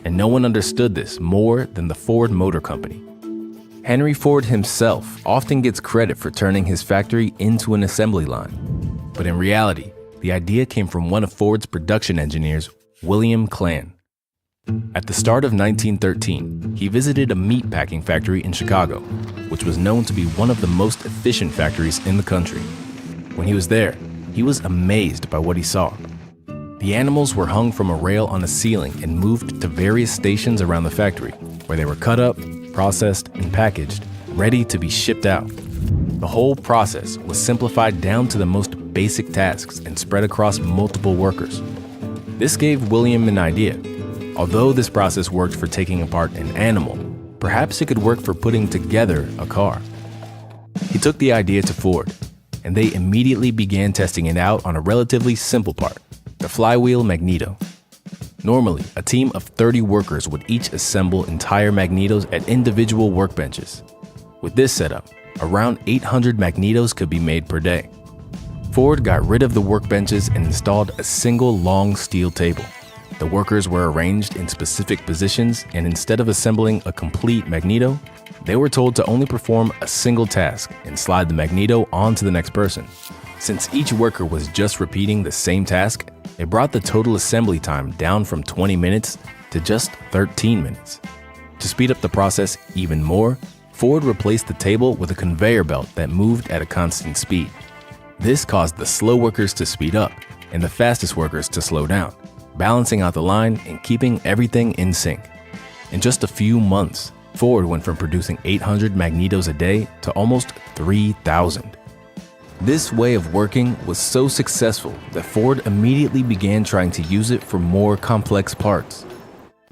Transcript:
and no one understood this more than the Ford Motor Company. Henry Ford himself often gets credit for turning his factory into an assembly line. But in reality, the idea came from one of Ford's production engineers, William Clan. At the start of 1913, he visited a meat packing factory in Chicago, which was known to be one of the most efficient factories in the country. When he was there, he was amazed by what he saw. The animals were hung from a rail on a ceiling and moved to various stations around the factory, where they were cut up, processed, and packaged, ready to be shipped out. The whole process was simplified down to the most basic tasks and spread across multiple workers. This gave William an idea. Although this process worked for taking apart an animal, perhaps it could work for putting together a car. He took the idea to Ford, and they immediately began testing it out on a relatively simple part, the flywheel magneto. Normally, a team of 30 workers would each assemble entire magnetos at individual workbenches. With this setup, around 800 magnetos could be made per day. Ford got rid of the workbenches and installed a single long steel table. The workers were arranged in specific positions, and instead of assembling a complete magneto, they were told to only perform a single task and slide the magneto onto the next person. Since each worker was just repeating the same task, it brought the total assembly time down from 20 minutes to just 13 minutes. To speed up the process even more, Ford replaced the table with a conveyor belt that moved at a constant speed. This caused the slow workers to speed up and the fastest workers to slow down, balancing out the line and keeping everything in sync. In just a few months, Ford went from producing 800 magnetos a day to almost 3,000. This way of working was so successful that Ford immediately began trying to use it for more complex parts.